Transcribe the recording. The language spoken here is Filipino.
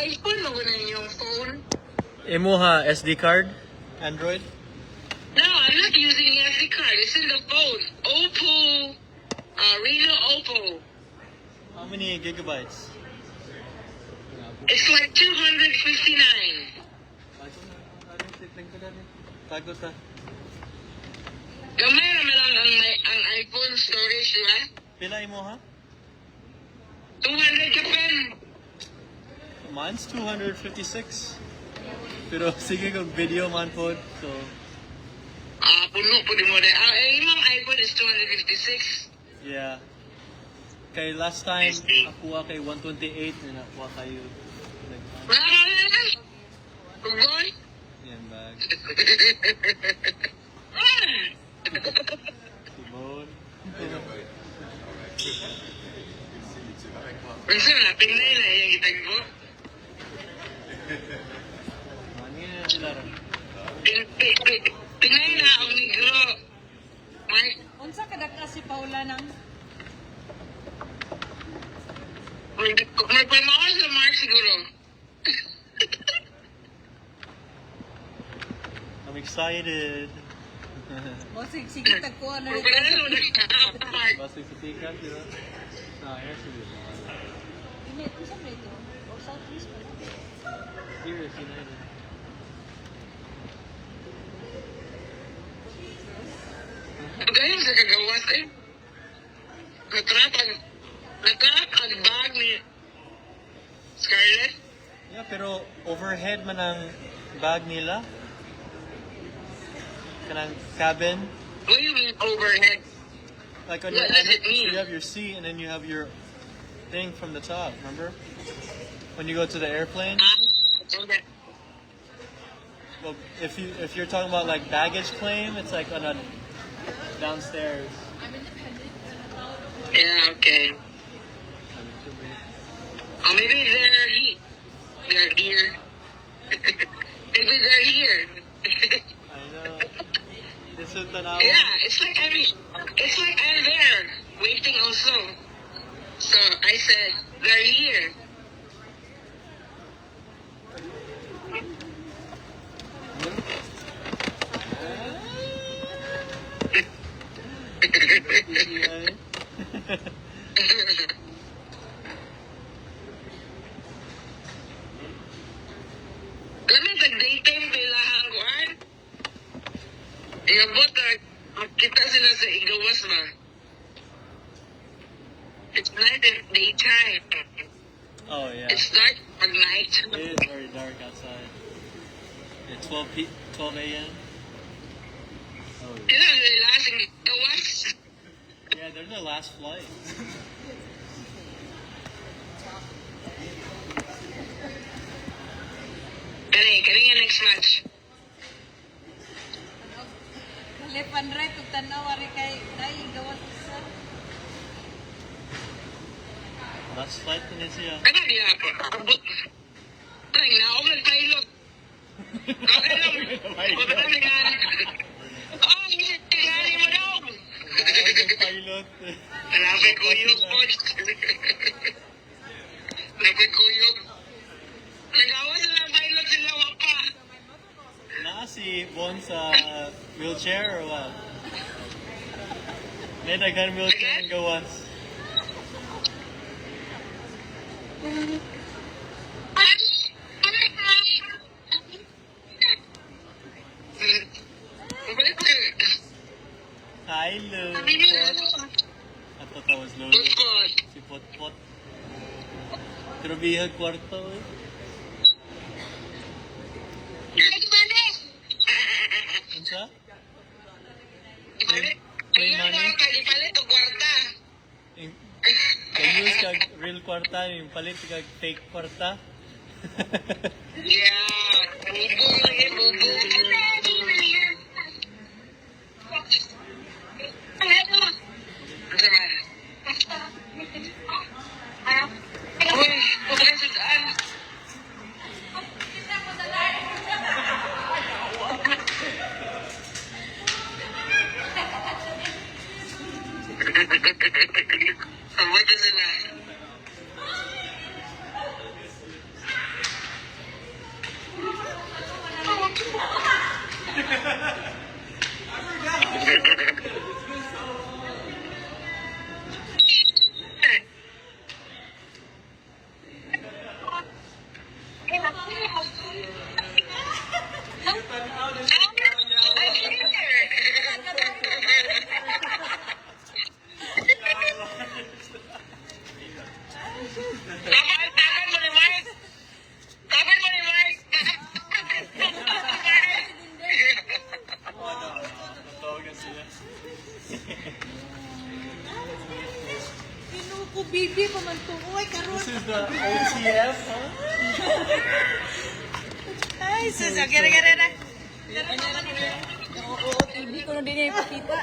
iPhone mo na yung phone? Imuha SD card? Android? No, I'm not using the SD card. It's in the phone. Oppo, Reno Oppo. How many gigabytes? It's like 259. Tagot ka. Gamay naman lang ang iPhone storage, di ba? Pila imuha? 200 ka pen. Mine's 256. Pero sige kung video man po. So, Puno po di mo rin. Yung iPhone is 256. yeah. Kay last time, akuha kay 128 na nakuha kayo. Boy? Yan bag. Simon. Kasi malapit na yun yung gitag mo. Mangin na sila rin. Pinay na ang negro. Unsa kada kasi Paula nang May pamawas sa Mark siguro. I'm excited. o sige tagkuha na rin. Problema na Mark. Basta sa tikat, di ba? Ayan sila. Init, isa ba ito? O Southeast ba? Serious, United. Ganyan sa kagawas eh. Natrap ang bag ni Scarlett. Yeah, pero overhead man ang bag nila. Kanang cabin. What do you mean overhead? Like on What your, does it mean? you have your seat and then you have your thing from the top, remember? When you go to the airplane? Okay. Well, if you're talking about like baggage claim, it's like on a downstairs. Yeah, okay. Or maybe they're here. Maybe they're here. I know. This is the now. Yeah, it's like I'm there, waiting also. So I said, they're here. Lamig sa daytime kailangan kuhan. Iabot kita sila sa igawas ba? It's night and daytime. Oh yeah. It's dark pag night. It is very dark outside. At 12 a.m. Oh Sila lasing gawas. yeah, they're the last flight. Kani nga next match. Kalipan rin kung tanaw rin kay gawas sa Last flight na siya. Ano di ako? Abot. Tring na ako nag-pilot. Okay lang. Wala na nga. Oh, tingani mo daw. Pilot. Lapay kuyog po. Lapay kuyog. Nagawa sila ng pilot sila wapa. Na si Bon sa wheelchair or what? May naghan wheelchair ng gawas. Hi, Lou. I thought that was Lolo. Si Potpot. Pero bihag kwarto eh. Unsa? May money? Kalipalit o kwarta. Kay-use kag real kwarta, yung palit kag fake kwarta. Yeah. Bubong lagi, bubong. Ano man? Uy, pupunta sa daan. Ang wala sila. Ako, baby, pamantukoy, karon. This is the OCF, huh? Ay, sus, okay na. Oo, TV ko na din ipakita.